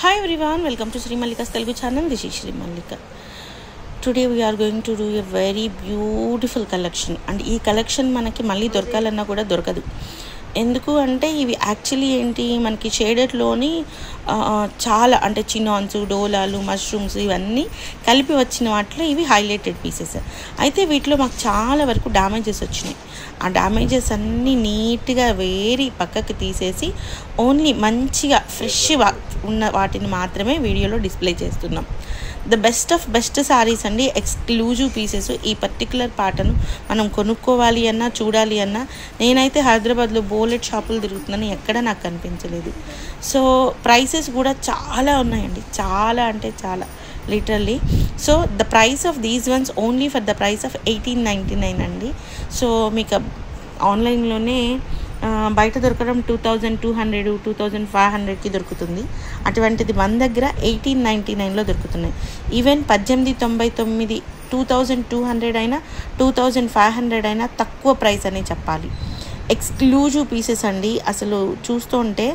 Hi everyone, welcome to Sri Mallika's Telugu channel. This is Sri Mallika. Today we are going to do a very beautiful collection, and ఈ collection మనకి మళ్ళీ దొరకాలన్నా కూడా దొరకదు. ఎందుకు అంటే ఇవి యాక్చువల్లీ ఏంటి మనకి షేడెడ్లోని చాలా అంటే చినాన్స్, డోలాలు, మష్రూమ్స్ ఇవన్నీ కలిపి వచ్చిన వాటిలో ఇవి హైలైటెడ్ పీసెస్. అయితే వీటిలో మాకు చాలా వరకు డ్యామేజెస్ వచ్చినాయి. ఆ డ్యామేజెస్ అన్నీ నీట్గా వేరి పక్కకి తీసేసి ఓన్లీ మంచిగా ఫ్రెష్గా ఉన్న వాటిని మాత్రమే వీడియోలో డిస్ప్లే చేస్తున్నాం. The best of best saris అండి, ఎక్స్క్లూజివ్ పీసెస్. ఈ పర్టికులర్ పాటను మనం కొనుక్కోవాలి అన్నా చూడాలి అన్నా నేనైతే హైదరాబాద్లో బోలెట్ షాపులు తిరుగుతున్నాను, ఎక్కడ నాకు కనిపించలేదు. సో ప్రైసెస్ కూడా చాలా ఉన్నాయండి, చాలా అంటే చాలా literally. So the price of these once only for the price of 1899 అండి. సో మీకు ఆన్లైన్లోనే బయట దొరకడం 2200, 2500కి దొరుకుతుంది. అటువంటిది మన దగ్గర 1899లో దొరుకుతున్నాయి. ఈవెన్ 1899, 2200 అయినా 2500 అయినా తక్కువ ప్రైస్ అనే చెప్పాలి. ఎక్స్క్లూజివ్ పీసెస్ అండి. అసలు చూస్తుంటే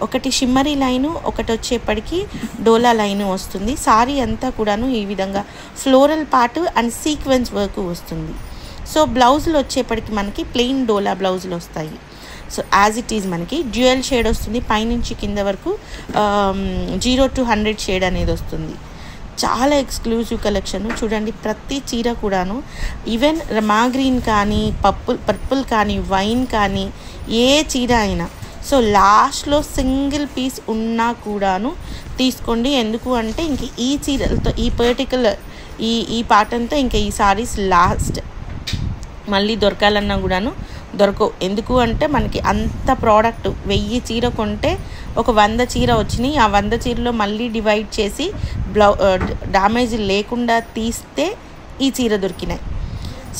ఒకటి షిమ్మరీ లైను, ఒకటి వచ్చేప్పటికి డోలా లైను వస్తుంది. సారీ అంతా కూడాను ఈ విధంగా floral part and sequence work వస్తుంది. సో బ్లౌజులు వచ్చేప్పటికి మనకి ప్లెయిన్ డోలా బ్లౌజులు వస్తాయి. సో యాజ్ ఇట్ ఈజ్ మనకి డ్యూయల్ షేడ్ వస్తుంది, పైనుంచి కింద వరకు 0 to 100 షేడ్ అనేది వస్తుంది. చాలా ఎక్స్క్లూజివ్ కలెక్షన్. చూడండి ప్రతి చీర కూడాను, ఈవెన్ రమా గ్రీన్ కానీ, పర్పుల్ కానీ, వైన్ కానీ, ఏ చీర అయినా సో లాస్ట్లో సింగిల్ పీస్ ఉన్నా కూడాను తీసుకోండి. ఎందుకు అంటే ఇంక ఈ చీరలతో ఈ పర్టికులర్ ఈ పాటంతో ఇంకా ఈ సారీస్ లాస్ట్, మళ్ళీ దొరకాలన్నా కూడాను దొరకవు. ఎందుకు అంటే మనకి అంత ప్రోడక్ట్ 1000 చీర కొంటే ఒక 100 చీర వచ్చినాయి. ఆ 100 చీరలో మళ్ళీ డివైడ్ చేసి డ్యామేజ్ లేకుండా తీస్తే ఈ చీర దొరికినాయి.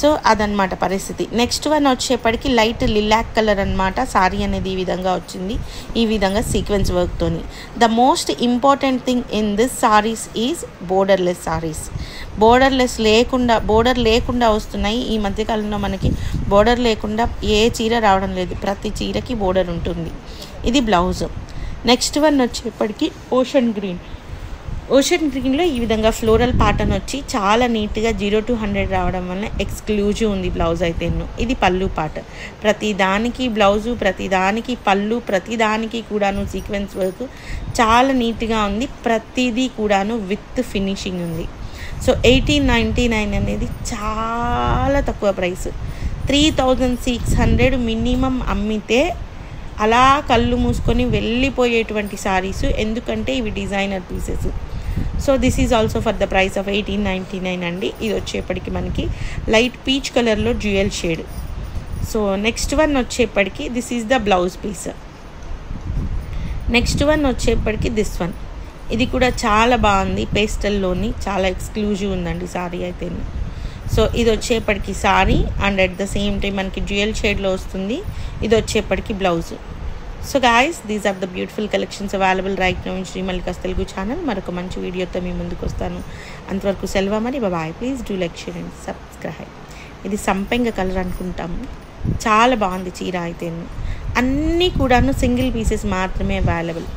సో అదనమాట పరిస్థితి. నెక్స్ట్ వన్ వచ్చేప్పటికి లైట్ లిలాక్ కలర్ అనమాట. సారీ అనేది ఈ విధంగా వచ్చింది, ఈ విధంగా సీక్వెన్స్ వర్క్తోని. The most important thing in this saris is borderless saris. Border లేకుండా వస్తున్నాయి ఈ మధ్యకాలంలో. మనకి బోర్డర్ లేకుండా ఏ చీర రావడం లేదు, ప్రతి చీరకి బోర్డర్ ఉంటుంది. ఇది బ్లౌజ్. నెక్స్ట్ వన్ వచ్చేప్పటికి ఓషన్ గ్రీన్లో ఈ విధంగా ఫ్లోరల్ ప్యాటర్న్ వచ్చి చాలా నీట్గా 0 to 100 రావడం వల్ల ఎక్స్క్లూజివ్ ఉంది బ్లౌజ్ అయితే. ఇది పళ్ళు పార్ట్. ప్రతిదానికి బ్లౌజు, ప్రతిదానికి పళ్ళు, ప్రతిదానికి కూడాను సీక్వెన్స్ వర్క్ చాలా నీట్గా ఉంది. ప్రతిదీ కూడాను విత్ ఫినిషింగ్ ఉంది. సో 1899 అనేది చాలా తక్కువ ప్రైస్. 3600 మినిమం అమ్మితే అలా కళ్ళు మూసుకొని వెళ్ళిపోయేటువంటి సారీస్. ఎందుకంటే ఇవి designer pieces. So this is also for the price of 1899 అండి. ఇది వచ్చేప్పటికి మనకి లైట్ పీచ్ కలర్లో dual shade. So next one వచ్చేప్పటికి this is the blouse piece. Next one వచ్చేప్పటికి దిస్ వన్. ఇది కూడా చాలా బాగుంది, పేస్టల్లోని చాలా ఎక్స్క్లూజివ్ ఉందండి సారీ అయితే. సో ఇది వచ్చేప్పటికి sari and at the same time మనకి డ్యూయల్ షేడ్లో వస్తుంది. ఇది వచ్చేప్పటికి blouse. So guys, these are the beautiful collections available right now in Sri Mallika's Telugu channel. మరొక మంచి వీడియోతో మీ ముందుకు వస్తాను. అంతవరకు సెలవు మరి, bye. Please do like, share and subscribe. ఇది సంపెంగ కలర్ అనుకుంటాము, చాలా బాగుంది చీర అయితే. అన్నీ కూడాను సింగిల్ పీసెస్ మాత్రమే అవైలబుల్.